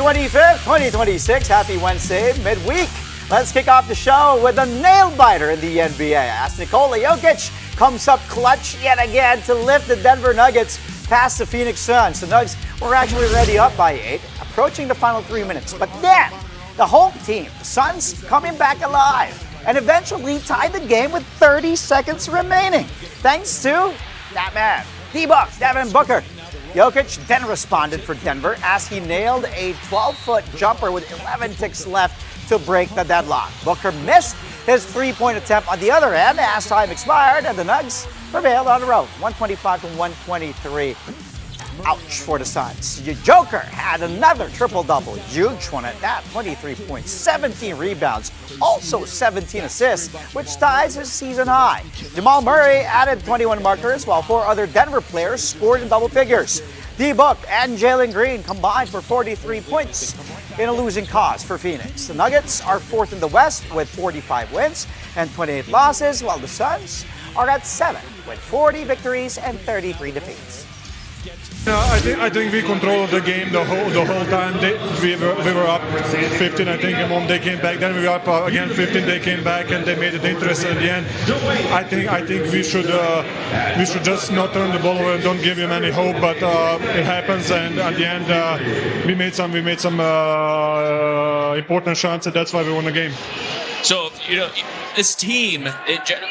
25th, 2026. Happy Wednesday, midweek. Let's kick off the show with a nail-biter in the NBA as Nikola Jokic comes up clutch yet again to lift the Denver Nuggets past the Phoenix Suns. The Nuggets were actually already up by 8, approaching the final 3 minutes. But then, the home team, the Suns, coming back alive and eventually tied the game with 30 seconds remaining. Thanks to that man, D-Bucks, Devin Booker. Jokic then responded for Denver as he nailed a 12-foot jumper with 11 ticks left to break the deadlock. Booker missed his three-point attempt on the other end as time expired, and the Nuggets prevailed on the road, 125 to 123. Ouch for the Suns. Joker had another triple-double, huge one at that, 23 points, 17 rebounds, also 17 assists, which ties his season high. Jamal Murray added 21 markers, while 4 other Denver players scored in double figures. D-Book and Jalen Green combined for 43 points in a losing cause for Phoenix. The Nuggets are 4th in the West with 45 wins and 28 losses, while the Suns are at 7th with 40 victories and 33 defeats. I think we controlled the game the whole time. We were up 15, I think, and when they came back, then we were up again 15. They came back and they made it interesting at the end. I think we should just not turn the ball over and don't give him any hope. But it happens, and at the end we made some important shots, and that's why we won the game. So, this team,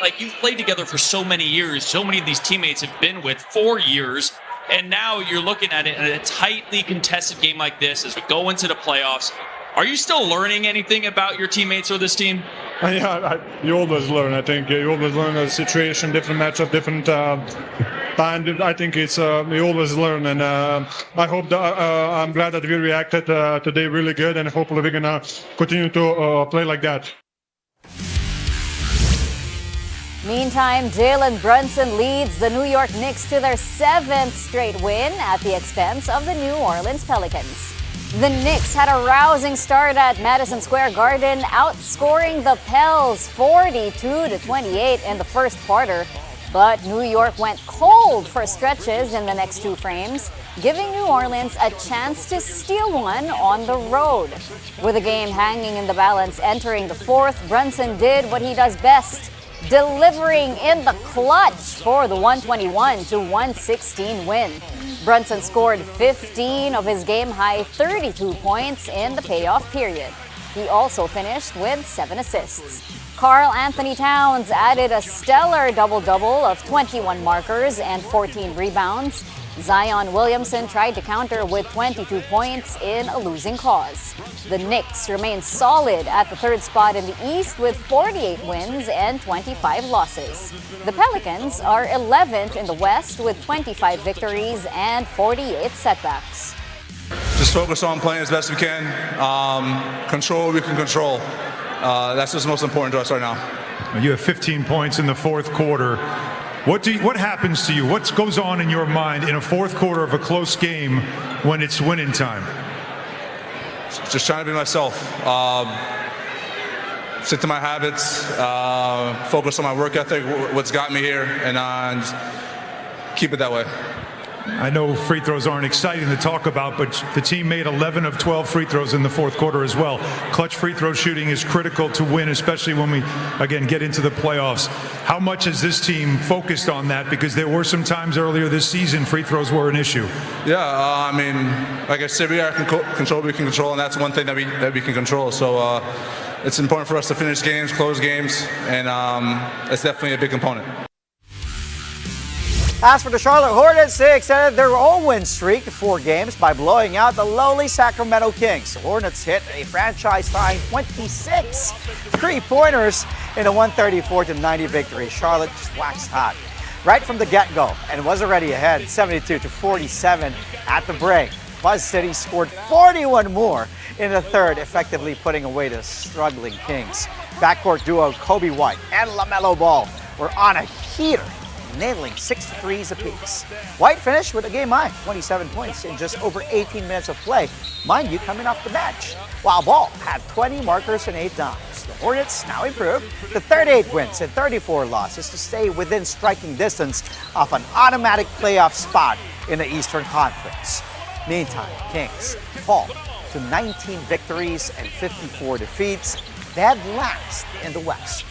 like you've played together for so many years, so many of these teammates have been with 4 years, and now you're looking at it in a tightly contested game like this as we go into the playoffs. Are you still learning anything about your teammates or this team? Yeah, you always learn. I think you always learn a situation, different matchup, different time. I think it's we always learn, and I hope I'm glad that we reacted today really good, and hopefully we're gonna continue to play like that. Meantime, Jalen Brunson leads the New York Knicks to their 7th straight win at the expense of the New Orleans Pelicans. The Knicks had a rousing start at Madison Square Garden, outscoring the Pels 42-28 in the first quarter. But New York went cold for stretches in the next 2 frames, giving New Orleans a chance to steal one on the road. With the game hanging in the balance entering the 4th, Brunson did what he does best, delivering in the clutch for the 121-116 win. Brunson scored 15 of his game-high 32 points in the payoff period. He also finished with 7 assists. Karl Anthony Towns added a stellar double-double of 21 markers and 14 rebounds. Zion Williamson tried to counter with 22 points in a losing cause. The Knicks remain solid at the 3rd spot in the East with 48 wins and 25 losses. The Pelicans are 11th in the West with 25 victories and 48 setbacks. Just focus on playing as best we can. Control what we can control. That's what's most important to us right now. You have 15 points in the 4th quarter. What happens to you? What goes on in your mind in a 4th quarter of a close game when it's winning time? Just trying to be myself. Stick to my habits. Focus on my work ethic, what's got me here, and keep it that way. I know free throws aren't exciting to talk about, but the team made 11 of 12 free throws in the 4th quarter as well. Clutch free throw shooting is critical to win, especially when we, again, get into the playoffs. How much has this team focused on that? Because there were some times earlier this season free throws were an issue. Yeah, I mean, like I said, we are control what we can control, and that's one thing that we can control. So it's important for us to finish games, close games, and it's definitely a big component. As for the Charlotte Hornets, they extended their own win streak to 4 games by blowing out the lowly Sacramento Kings. The Hornets hit a franchise-tying 26 three-pointers in a 134-90 victory. Charlotte just waxed hot right from the get-go and was already ahead 72-47 at the break. Buzz City scored 41 more in the 3rd, effectively putting away the struggling Kings. Backcourt duo Kobe White and LaMelo Ball were on a heater, nailing 6 threes apiece. White finished with a game-high 27 points in just over 18 minutes of play, mind you, coming off the bench, while Ball had 20 markers and 8 dimes. The Hornets now improved to 38 wins and 34 losses to stay within striking distance of an automatic playoff spot in the Eastern Conference. Meantime, Kings fall to 19 victories and 54 defeats, dead last in the West.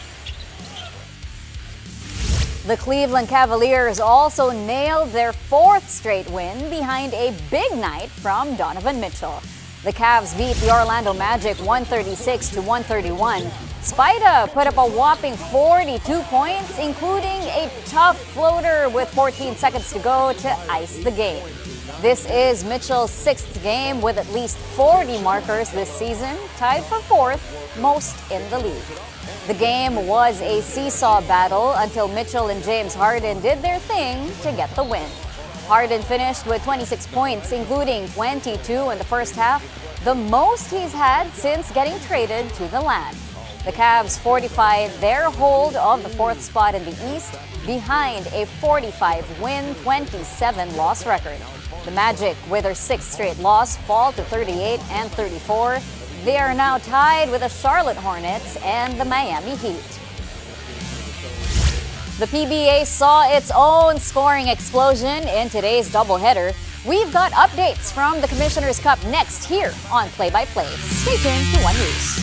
The Cleveland Cavaliers also nailed their 4th straight win behind a big night from Donovan Mitchell. The Cavs beat the Orlando Magic 136-131. Spida put up a whopping 42 points, including a tough floater with 14 seconds to go to ice the game. This is Mitchell's 6th game with at least 40 markers this season, tied for 4th most in the league. The game was a seesaw battle until Mitchell and James Harden did their thing to get the win. Harden finished with 26 points, including 22 in the first half, the most he's had since getting traded to the land. The Cavs fortified their hold of the 4th spot in the East behind a 45-win, 27-loss record. The Magic, with their 6th straight loss, fall to 38-34. They are now tied with the Charlotte Hornets and the Miami Heat. The PBA saw its own scoring explosion in today's doubleheader. We've got updates from the Commissioner's Cup next here on Play by Play. Stay tuned to One News.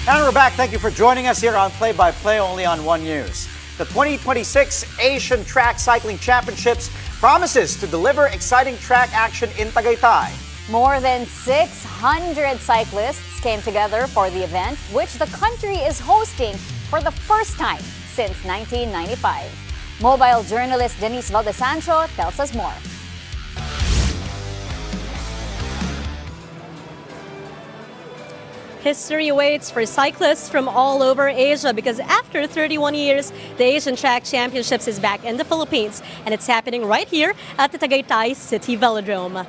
And we're back. Thank you for joining us here on Play by Play, only on One News. The 2026 Asian Track Cycling Championships promises to deliver exciting track action in Tagaytay. More than 600 cyclists came together for the event, which the country is hosting for the first time since 1995. Mobile journalist Denise Valdesancho tells us more. History awaits for cyclists from all over Asia because after 31 years, the Asian Track Championships is back in the Philippines, and it's happening right here at the Tagaytay City Velodrome.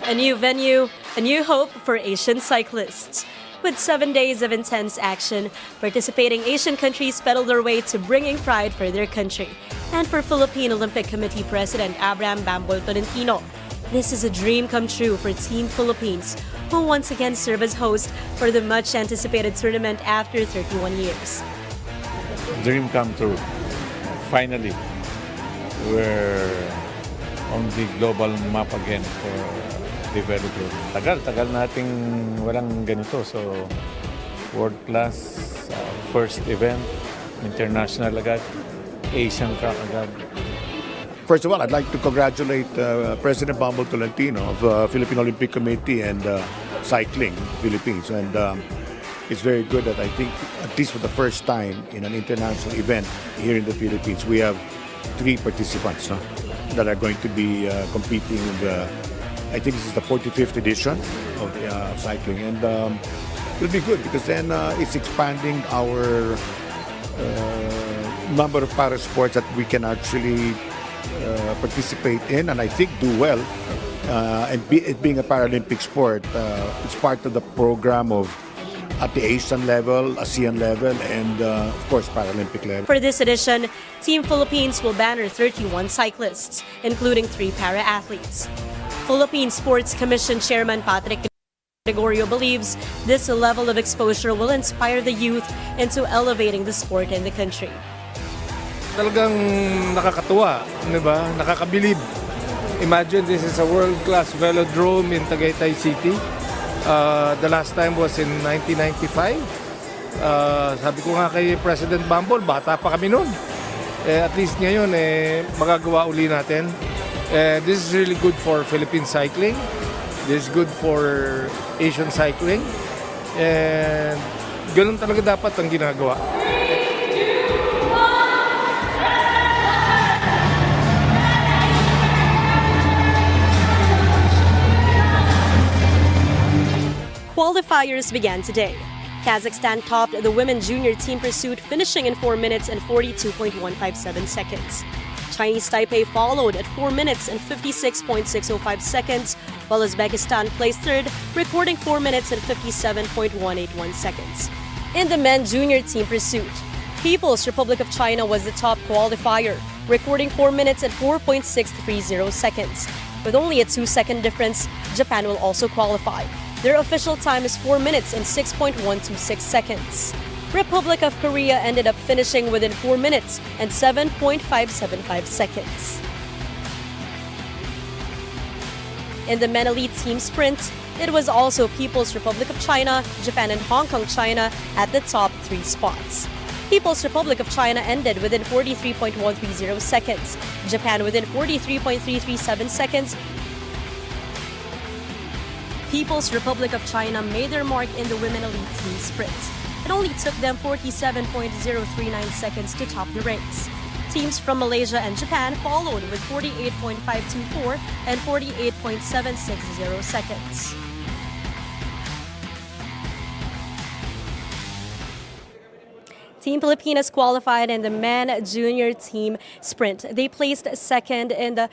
A new venue, a new hope for Asian cyclists. With 7 days of intense action, participating Asian countries pedal their way to bringing pride for their country. And for Philippine Olympic Committee President Abraham Bambol Tolentino, this is a dream come true for Team Philippines, who once again serve as host for the much-anticipated tournament after 31 years. Dream come true. Finally, we're on the global map again for the velodrome. Tagal nating walang ganito. So, world-class, first event, international agad, Asian track agad. First of all, I'd like to congratulate President Bambol Tolentino of Philippine Olympic Committee and Cycling Philippines. And it's very good that I think, at least for the first time in an international event here in the Philippines, we have 3 participants that are going to be competing in the, I think this is the 45th edition of cycling. And it'll be good because then it's expanding our number of para sports that we can actually participate in and I think do well. It being a Paralympic sport, it's part of the program of at the Asian level, ASEAN level, and of course Paralympic level. For this edition, Team Philippines will banner 31 cyclists, including 3 para-athletes. Philippine Sports Commission Chairman Patrick Gregorio believes this level of exposure will inspire the youth into elevating the sport in the country. Talagang nakakatuwa, di ba? Nakakabilib. Imagine this is a world-class velodrome in Tagaytay City. The last time was in 1995. Sabi ko nga kay President Bumble, bata pa kami noon. At least ngayon, magagawa uli natin. This is really good for Philippine cycling. This is good for Asian cycling. And ganun talaga dapat ang ginagawa. Qualifiers began today. Kazakhstan topped the women's junior team pursuit, finishing in 4 minutes and 42.157 seconds. Chinese Taipei followed at 4 minutes and 56.605 seconds, while Uzbekistan placed third, recording 4 minutes and 57.181 seconds. In the men's junior team pursuit, People's Republic of China was the top qualifier, recording 4 minutes and 4.630 seconds. With only a 2-second difference, Japan will also qualify. Their official time is 4 minutes and 6.126 seconds. Republic of Korea ended up finishing within 4 minutes and 7.575 seconds. In the men elite team sprint, it was also People's Republic of China, Japan, and Hong Kong, China at the top 3 spots. People's Republic of China ended within 43.130 seconds, Japan within 43.337 seconds. People's Republic of China made their mark in the women elite team sprint. It only took them 47.039 seconds to top the race. Teams from Malaysia and Japan followed with 48.524 and 48.760 seconds. Team Pilipinas qualified in the men junior team sprint. They placed seventh in the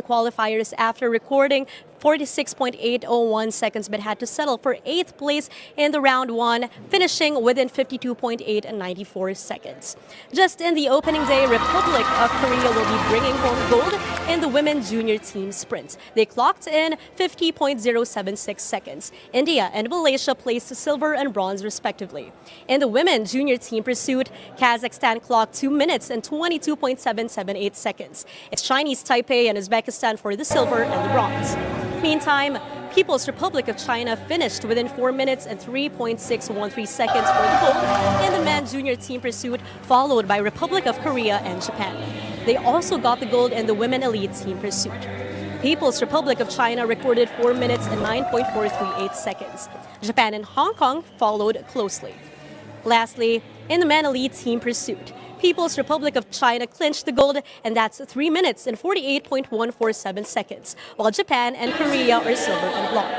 qualifiers after recording 46.801 seconds, but had to settle for 8th place in the round 1, finishing within 52.894 seconds. Just in the opening day, Republic of Korea will be bringing home gold in the women's junior team sprint. They clocked in 50.076 seconds. India and Malaysia placed silver and bronze respectively. In the women's junior team pursuit, Kazakhstan clocked 2 minutes and 22.778 seconds. It's Chinese Taipei and Uzbekistan for the silver and the bronze. Meantime, People's Republic of China finished within 4 minutes and 3.613 seconds for the gold in the men's junior team pursuit, followed by Republic of Korea and Japan. They also got the gold in the women elite team pursuit. People's Republic of China recorded 4 minutes and 9.438 seconds. Japan and Hong Kong followed closely. Lastly, in the men elite team pursuit, People's Republic of China clinched the gold, and that's 3 minutes and 48.147 seconds, while Japan and Korea are silver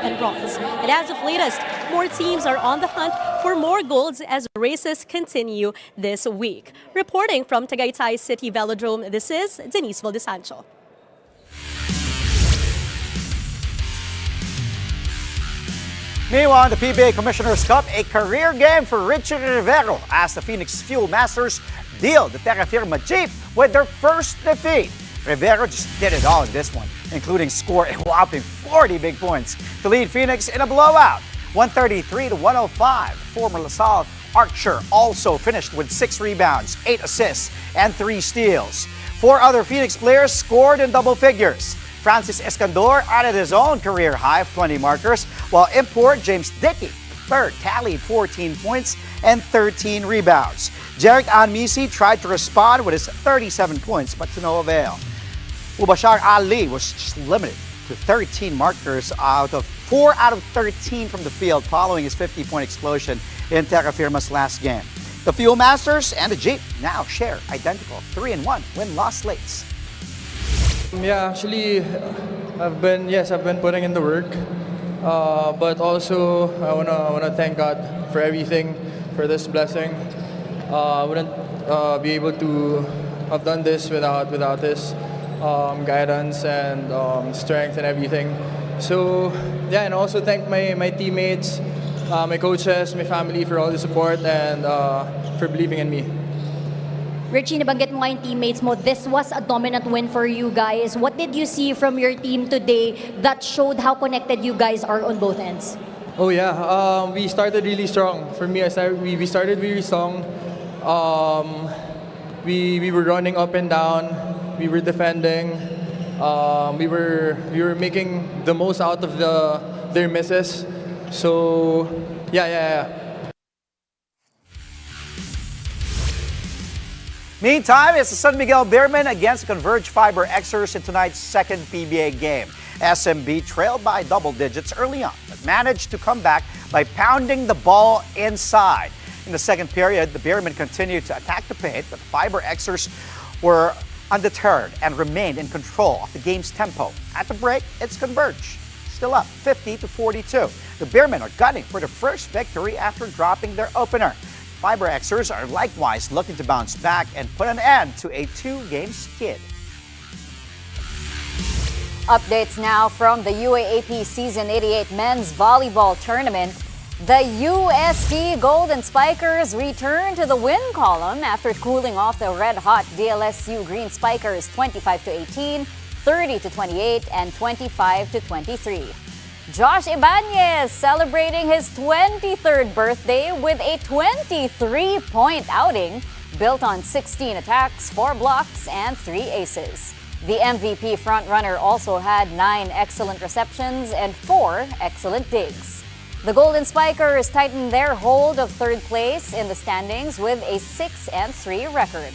and bronze. And as of latest, more teams are on the hunt for more golds as races continue this week. Reporting from Tagaytay City Velodrome, this is Denise Valdesancho. Meanwhile, the PBA Commissioner's Cup, a career game for Richie Rivero as the Phoenix Fuel Masters deal the Terra Firma Jeep with their first defeat. Rivero just did it all in this one, including score a whopping 40 big points to lead Phoenix in a blowout, 133-105. Former LaSalle Archer also finished with 6 rebounds, 8 assists, and 3 steals. 4 other Phoenix players scored in double figures. Francis Escandor added his own career high of 20 markers, while import James Dickey, third, tallied 14 points and 13 rebounds. Jarek Anmisi tried to respond with his 37 points, but to no avail. Mubashar Ali was just limited to 13 markers out of 4 out of 13 from the field following his 50-point explosion in Terra Firma's last game. The Fuel Masters and the Jeep now share identical 3-1 win-loss slates. Yeah, actually, I've been putting in the work, but also I wanna thank God for everything, for this blessing. I wouldn't be able to have done this without his guidance and strength and everything. So yeah, and also thank my teammates, my coaches, my family for all the support and for believing in me. Richie, nabanggit mo nga yung teammates mo. This was a dominant win for you guys. What did you see from your team today that showed how connected you guys are on both ends? Oh yeah, we started really strong. For me, we started really strong. We were running up and down. We were defending. We were making the most out of their misses. So yeah. Meantime, it's the San Miguel Beermen against the Converge Fiber Xers in tonight's second PBA game. SMB trailed by double digits early on, but managed to come back by pounding the ball inside. In the second period, the Beermen continued to attack the paint, but the Fiber Xers were undeterred and remained in control of the game's tempo. At the break, it's Converge, still up 50-42. The Beermen are gunning for the first victory after dropping their opener. Fiber Xers are likewise looking to bounce back and put an end to a 2-game skid. Updates now from the UAAP Season 88 Men's Volleyball Tournament. The UST Golden Spikers return to the win column after cooling off the red-hot DLSU Green Spikers 25-18, 30-28, and 25-23. Josh Ibanez celebrating his 23rd birthday with a 23-point outing built on 16 attacks, 4 blocks, and 3 aces. The MVP frontrunner also had 9 excellent receptions and 4 excellent digs. The Golden Spikers tightened their hold of third place in the standings with a 6-3 record.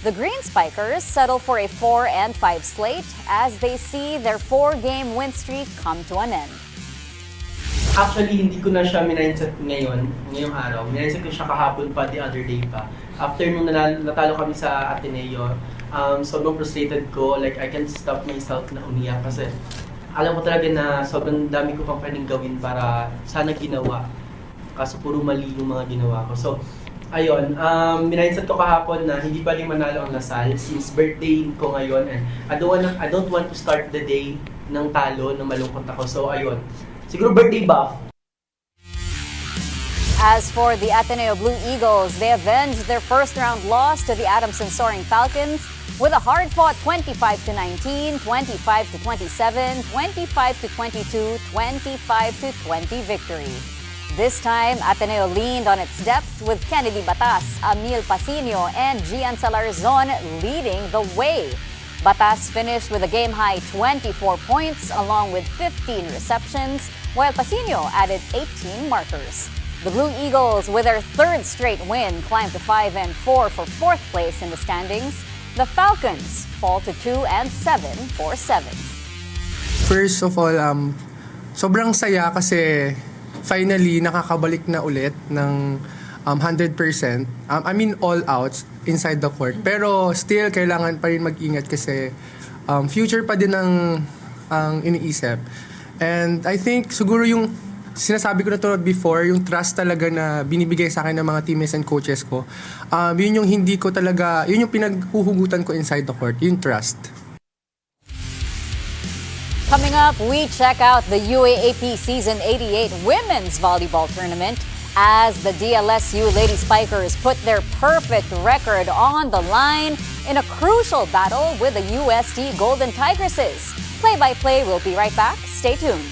The Green Spikers settle for a 4-5 slate as they see their 4-game win streak come to an end. Actually, hindi ko na siya minindset ngayong araw. Minindset ko siya kahapon pa, the other day pa. After nung natalo kami sa Ateneo, sobrang frustrated ko. Like, I can't stop myself na umiyak kasi alam ko talaga na sobrang dami ko pang pwedeng gawin para sana ginawa. Kaso puro mali yung mga ginawa ko. So, ayun, minindset ko kahapon na hindi pa rin manalo ang Lasal since birthday ko ngayon. And I don't want to start the day ng talo na malungkot ako. So, ayun. Siguro birthday buff. As for the Ateneo Blue Eagles, they avenged their first-round loss to the Adamson Soaring Falcons with a hard-fought 25-19, 25-27, 25-22, 25-20 victory. This time, Ateneo leaned on its depth with Kennedy Batas, Amil Pasinio, and Gian Salarzon leading the way. Batas finished with a game-high 24 points along with 15 receptions, while Pasinio added 18 markers. The Blue Eagles, with their third straight win, climbed to 5-4 for fourth place in the standings. The Falcons fall to 2-7 for seventh. First of all, sobrang saya kasi finally nakakabalik na ulit ng 100%. I mean all outs inside the court. Pero still kailangan pa rin mag-ingat kasi future pa din ang iniisip. And I think siguro yung sinasabi ko na to before, yung trust talaga na binibigay sa akin ng mga teammates and coaches ko, yun yung hindi ko talaga, yun yung pinaghuhugutan ko inside the court, yung trust. Coming up, we check out the UAAP Season 88 Women's Volleyball Tournament as the DLSU Lady Spikers put their perfect record on the line in a crucial battle with the UST Golden Tigresses. Play-by-play will be right back. Stay tuned.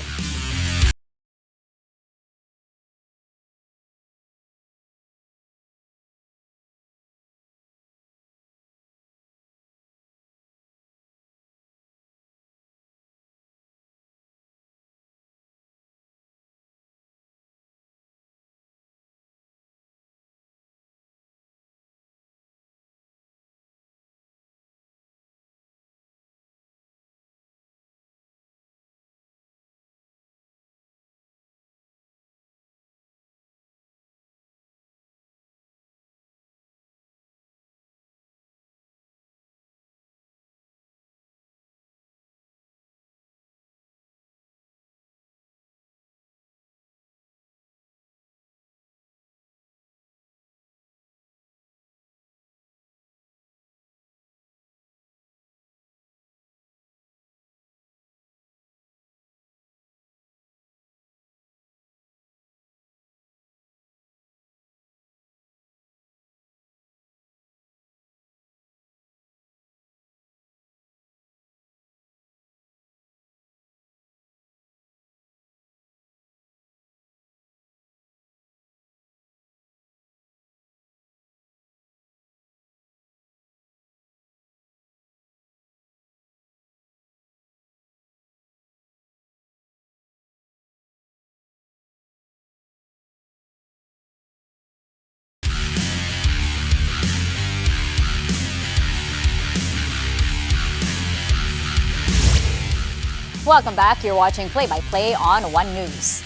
Welcome back. You're watching Play-by-Play on One News.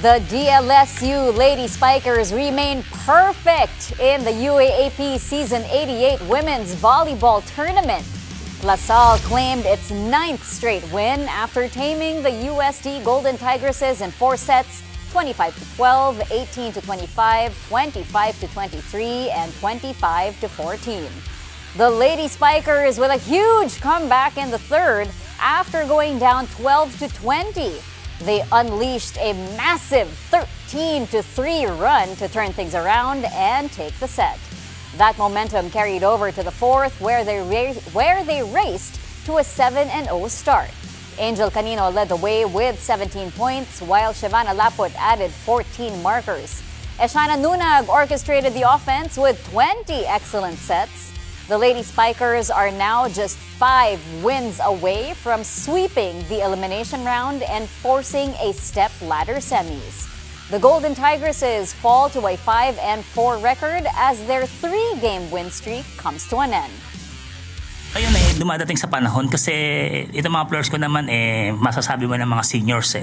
The DLSU Lady Spikers remain perfect in the UAAP Season 88 Women's Volleyball Tournament. LaSalle claimed its 9th straight win after taming the USD Golden Tigresses in 4 sets, 25-12, 18-25, 25-23, and 25-14. The Lady Spikers with a huge comeback in the third after going down 12-20. They unleashed a massive 13-3 run to turn things around and take the set. That momentum carried over to the fourth, where they raced to a 7-0 start. Angel Canino led the way with 17 points, while Shivana Laput added 14 markers. Eshana Nunag orchestrated the offense with 20 excellent sets. The Lady Spikers are now just 5 wins away from sweeping the elimination round and forcing a step ladder semis. The Golden Tigresses fall to a 5-4 record as their 3-game win streak comes to an end. Ayun dumadating sa panahon kasi itong mga players ko naman masasabi mo ng mga seniors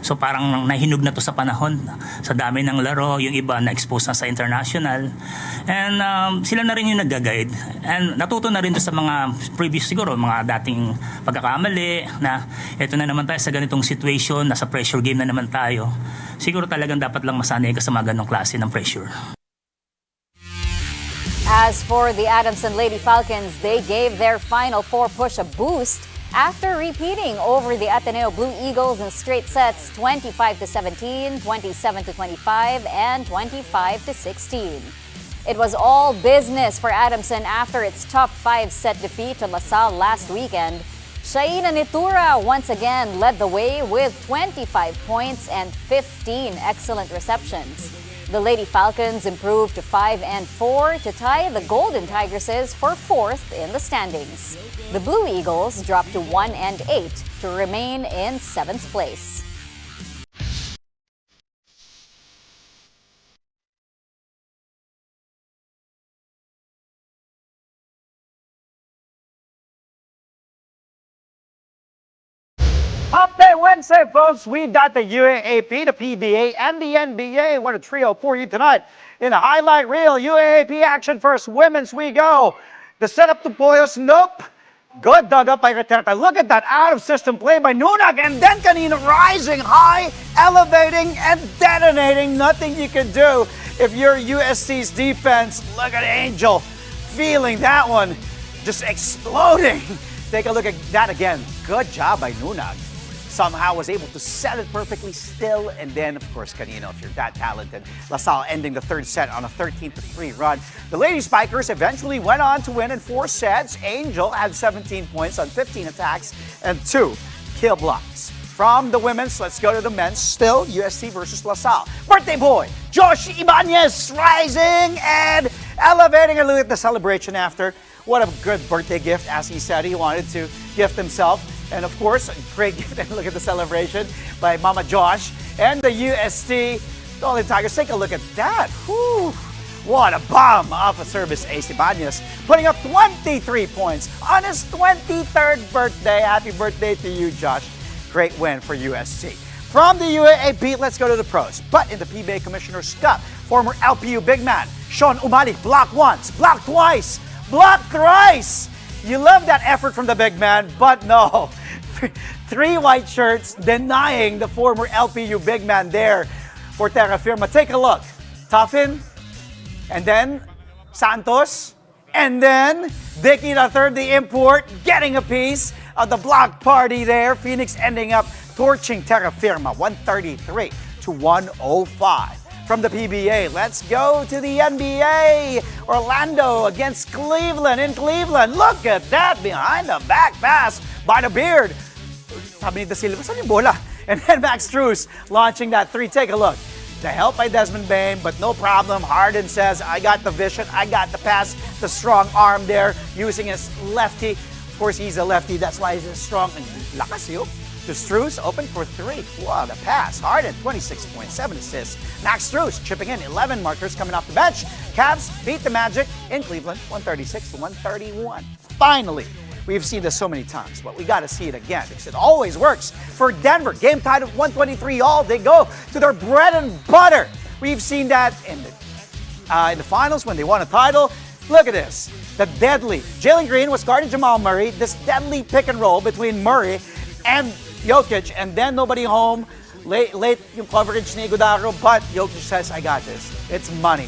So parang nahinog na to sa panahon. Sa dami ng laro, yung iba na-expose na sa international. And sila na rin yung nag-guide. And natuto na rin to sa mga previous siguro, mga dating pagkakamali na eto na naman tayo sa ganitong situation, nasa pressure game na naman tayo. Siguro talagang dapat lang masanay ka sa mga ganong klase ng pressure. As for the Adamson Lady Falcons, they gave their Final Four push a boost after repeating over the Ateneo Blue Eagles in straight sets 25-17, 27-25, and 25-16. It was all business for Adamson after its tough 5-set defeat to LaSalle last weekend. Shaina Nitura once again led the way with 25 points and 15 excellent receptions. The Lady Falcons improved to 5-4 to tie the Golden Tigresses for 4th in the standings. The Blue Eagles dropped to 1-8 to remain in 7th place. Update Wednesday, folks. We got the UAAP, the PBA, and the NBA. What a trio for you tonight. In the highlight reel, UAAP action first. Women's we go. The setup to Poyos, nope. Good dug up by Reteta. Look at that out-of-system play by Nunag. And then Canino rising high, elevating, and detonating. Nothing you can do if you're USC's defense. Look at Angel feeling that one. Just exploding. Take a look at that again. Good job by Nunag. Somehow was able to set it perfectly still. And then, of course, Canino, if you're that talented. LaSalle ending the third set on a 13-3 run. The Lady Spikers eventually went on to win in 4 sets. Angel had 17 points on 15 attacks and 2 kill blocks. From the women's, let's go to the men's. Still, USC versus LaSalle. Birthday boy, Josh Ibanez, rising and elevating. And look at the celebration after. What a good birthday gift, as he said. He wanted to gift himself. And of course, a great gift. And look at the celebration by Mama Josh and the UST Golden Tigers. Take a look at that. Whew. What a bomb off a service, Ace Ibanez, putting up 23 points on his 23rd birthday. Happy birthday to you, Josh. Great win for USC. From the UAAP, let's go to the pros. But in the PBA Commissioner's Cup, former LPU big man Sean Umali blocked once, blocked twice, blocked thrice. You love that effort from the big man, but no. 3 white shirts denying the former LPU big man there for Terra Firma. Take a look. Tuffin, and then Santos, and then Dicky III, the import, getting a piece of the block party there. Phoenix ending up torching Terra Firma 133-105. From the PBA, let's go to the NBA. Orlando against Cleveland in Cleveland. Look at that behind the back pass by the beard. Sabi ni Da Silva, saan yung bola? And then Max Strus launching that 3. Take a look. The help by Desmond Bain, but no problem. Harden says, I got the vision, I got the pass, the strong arm there, using his lefty. Of course, he's a lefty, that's why he's strong. And lakas yun. To Strus, open for 3. Wow, the pass. Harden, 26 points, 7 assists. Max Strus chipping in 11 markers coming off the bench. Cavs beat the Magic in Cleveland, 136-131. Finally, We've seen this so many times, but we got to see it again because it always works for Denver. Game tied at 123 all. They go to their bread and butter. We've seen that in the finals when they won a title. Look at this. The deadly. Jalen Green was guarding Jamal Murray. This deadly pick and roll between Murray and Jokic, and then nobody home. Late yung coverage ni Godaro, but Jokic says, I got this. It's money.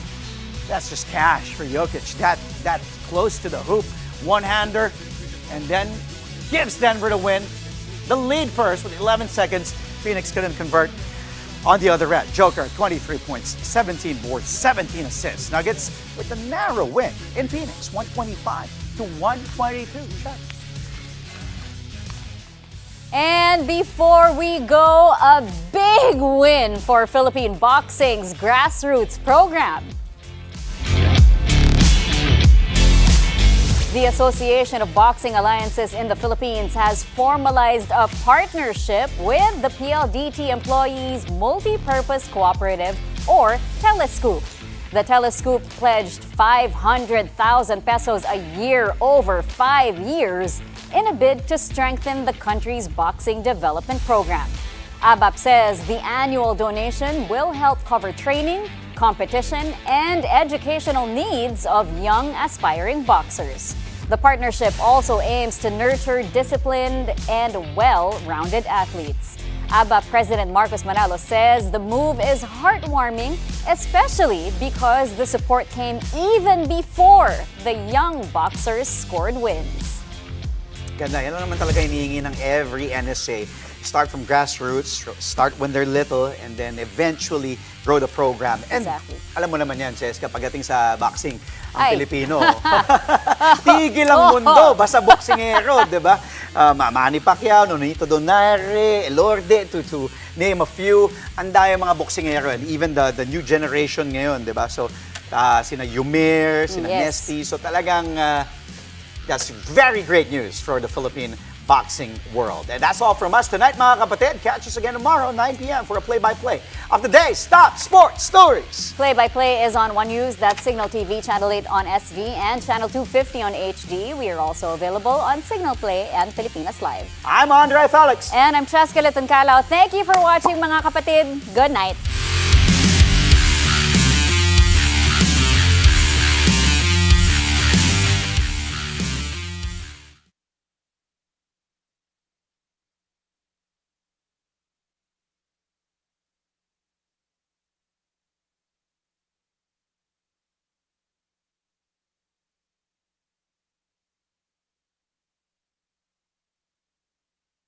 That's just cash for Jokic. That close to the hoop. One-hander, and then gives Denver the win. The lead first with 11 seconds. Phoenix couldn't convert on the other end. Joker, 23 points, 17 boards, 17 assists. Nuggets with a narrow win in Phoenix, 125 to 122. Check. And before we go, a big win for Philippine Boxing's grassroots program. The Association of Boxing Alliances in the Philippines has formalized a partnership with the PLDT Employees Multi-Purpose Cooperative, or Telescoop. The Telescoop pledged 500,000 pesos a year over 5 years in a bid to strengthen the country's boxing development program. ABAP says the annual donation will help cover training, competition, and educational needs of young aspiring boxers. The partnership also aims to nurture disciplined and well-rounded athletes. ABAP President Marcos Manalo says the move is heartwarming, especially because the support came even before the young boxers scored wins. Ganda. Yan lang naman talaga hinihingi ng every NSA. Start from grassroots, start when they're little, and then eventually grow the program. And Exactly. alam mo naman yan, Jess, pagdating sa boxing, ang Pilipino, tigil ang mundo, basta boksingero, di ba? Manny Pacquiao, Nonito Donaire, Elorde, to name a few, ang dami mga boksingero. And even the new generation ngayon, di ba? So, sina Yumir, sina Nesty, so talagang that's very great news for the Philippine boxing world. And that's all from us tonight, mga kapatid. Catch us again tomorrow, 9 p.m. for a play-by-play of the day's top sports stories. Play-by-play is on One News, that's Signal TV, Channel 8 on SV, and Channel 250 on HD. We are also available on Signal Play and Pilipinas Live. I'm Andre Felix. And I'm Cheska Liton-Calao. Thank you for watching, mga kapatid. Good night.